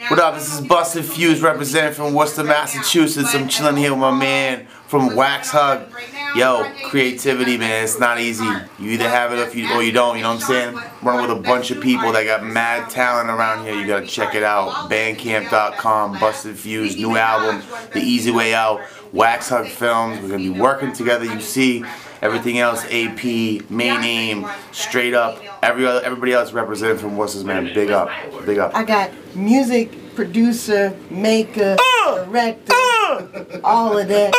What up, this is Busted Fuse representing from Worcester, Massachusetts. I'm chilling here with my man from Waxhug. Yo, creativity, man, it's not easy. You either have it or you don't, you know what I'm saying? Running with a bunch of people that got mad talent around here. You gotta check it out. Bandcamp.com, Busted Fuse, new album, The Easy Way Out, Waxhug Films. We're gonna be working together, you see. Everything else, AP, main aim, straight up. Everybody else represented from Worcester, man. Big up, big up. I got music, producer, maker, director, all of that.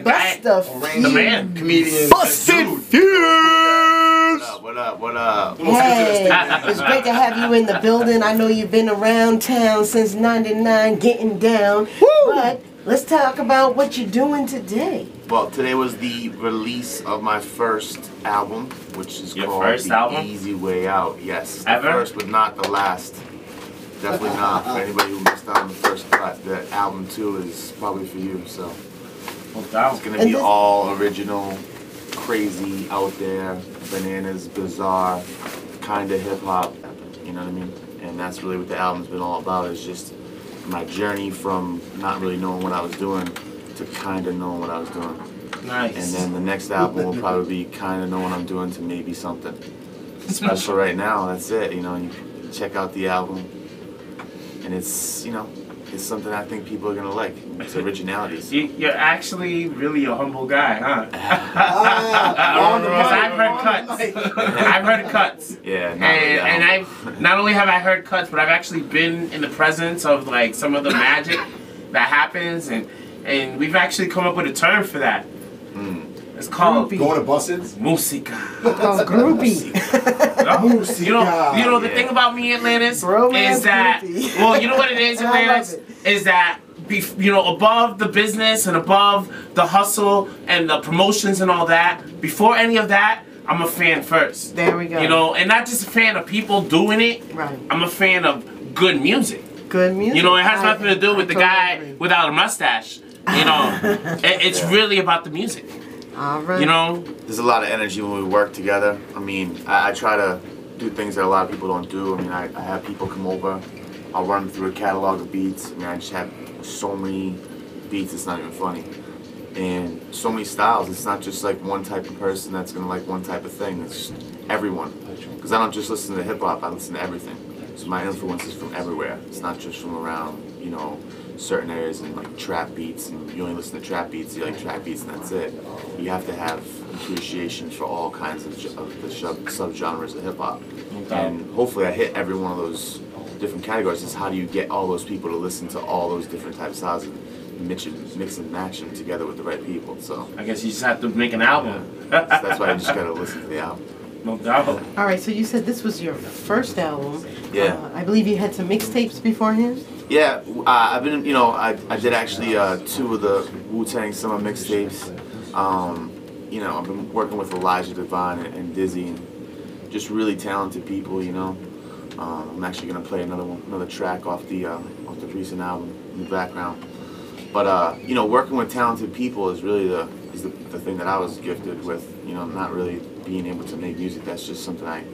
Busted Fuse. The man, comedian. Busted Fuse! What up, what up? Hey, it's great to have you in the building. I know you've been around town since '99 getting down. Woo! But let's talk about what you're doing today. Well, today was the release of my first album, which is called The Easy Way Out. Yes, the first but not the last. Definitely not. For anybody who missed out on the first cut, the album 2 is probably for you. So it's gonna be all original, crazy, out there, bananas, bizarre, kind of hip hop. You know what I mean? And that's really what the album's been all about. Is just my journey from not really knowing what I was doing to kind of knowing what I was doing. Nice. And then the next album will probably be kind of know what I'm doing to maybe something special right now. That's it. You know, you check out the album, and it's, you know, it's something I think people are gonna like. It's originalities. You're actually really a humble guy, huh? I've heard cuts. I've heard cuts. Yeah. And I've not only have I heard cuts, but I've actually been in the presence of like some of the magic that happens, and we've actually come up with a term for that. It's called going to buses. Musica. Oh, groupie. You know the thing about me, Atlantis, is that well, you know what it is, Atlantis, is that you know, above the business and above the hustle and the promotions and all that, before any of that, I'm a fan first. There we go. You know, and not just a fan of people doing it. Right. I'm a fan of good music. Good music. You know, it has nothing to do with the guy without a mustache. You know, it's really about the music. All right. You know, there's a lot of energy when we work together. I mean, I try to do things that a lot of people don't do. I mean, I have people come over. I'll run through a catalog of beats. I mean, I just have so many beats, it's not even funny. And so many styles. It's not just like one type of person that's gonna like one type of thing. It's just everyone. Because I don't just listen to hip hop, I listen to everything. So my influence is from everywhere. It's not just from around, you know, certain areas and like trap beats. And you only listen to trap beats, you like trap beats and that's it. You have to have appreciation for all kinds of the subgenres of hip hop. And hopefully I hit every one of those different categories. Is how do you get all those people to listen to all those different types of styles and mix and match them together with the right people. So I guess you just have to make an album. Yeah. So that's why you just gotta listen to the album. No doubt. All right, so you said this was your first album. Yeah. I believe you had some mixtapes beforehand. Yeah, I've been, you know, I did actually 2 of the Wu-Tang summer mixtapes. You know, I've been working with Elijah Devine and Dizzy, and just really talented people. You know, I'm actually gonna play another track off the recent album in the background. But you know, working with talented people is really the thing that I was gifted with. You know, not really being able to make music. That's just something I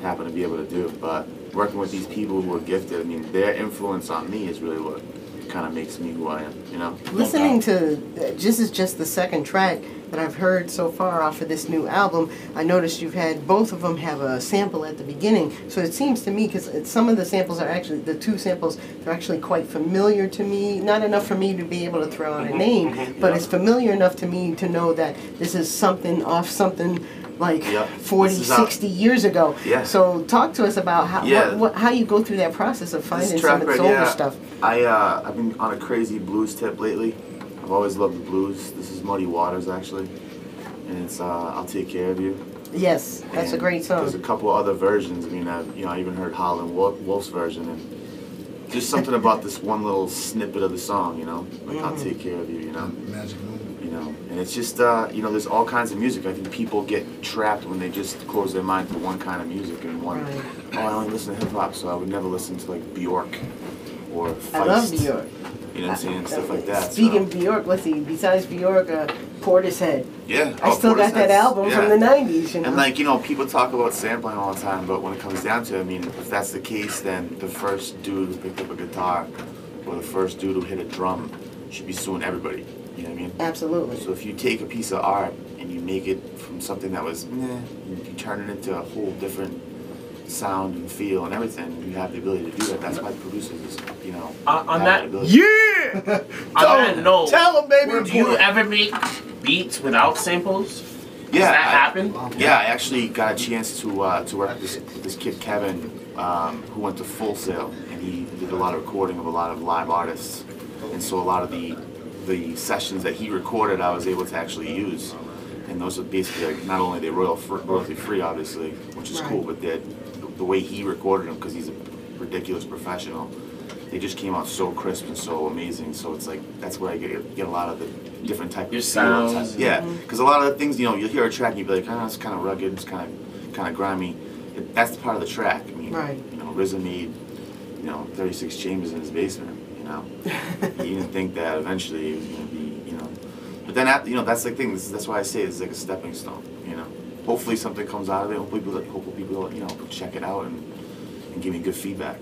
happen to be able to do. But working with these people who are gifted, I mean, their influence on me is really what kind of makes me who I am. You know. Listening to this is just the second track that I've heard so far off of this new album. I noticed you've had both of them have a sample at the beginning. So it seems to me, because some of the samples are actually, the 2 samples, they're actually quite familiar to me. Not enough for me to be able to throw out a name, but it's familiar enough to me to know that this is something off something like 40, 60 years ago. Yeah. So talk to us about how you go through that process of finding some of this older stuff. I've been on a crazy blues tip lately. I've always loved the blues. This is Muddy Waters, actually, and it's I'll Take Care of You. Yes, that's a great song. There's a couple other versions. I mean, I even heard Holland Wolf's version, and just something about this one little snippet of the song, you know, like I'll Take Care of You, you know. Magic moment. You know, and it's just you know, there's all kinds of music. I think people get trapped when they just close their mind to one kind of music and one. Oh, I only listen to hip hop, so I would never listen to like Bjork or Feist. I love Bjork. You know what I'm saying? Stuff like that. Speaking of Bjork, let's see, besides Bjork, Portishead. Yeah. I still got that album from the 90s, you know? And like, you know, people talk about sampling all the time, but when it comes down to it, I mean, if that's the case, then the first dude who picked up a guitar or the first dude who hit a drum should be suing everybody. You know what I mean? Absolutely. So if you take a piece of art and you make it from something that was you turn it into a whole different sound and feel and everything, you have the ability to do that. That's why producers, you know, on that, yeah. On that note, tell them, baby. Do you ever make beats without samples? Yeah, Does that happen? Yeah, I actually got a chance to work with this kid Kevin, who went to Full Sail, and he did a lot of recording of a lot of live artists, and so a lot of the sessions that he recorded, I was able to actually use, and those are basically like, not only they royalty free, obviously, which is cool, but the way he recorded them, because he's a ridiculous professional, they just came out so crisp and so amazing. So it's like that's where I get a lot of the different type of sounds. Yeah, because a lot of the things, you know, you'll hear a track and you'll be like, oh, it's kind of rugged, it's kind of grimy. That's part of the track. I mean, you know, RZA made, you know, 36 chambers in his basement. You know, he didn't think that eventually it was gonna be, you know. But then, you know, that's the thing. That's why I say it's like a stepping stone. You know, hopefully something comes out of it. Hopefully people, you know, check it out and give me good feedback.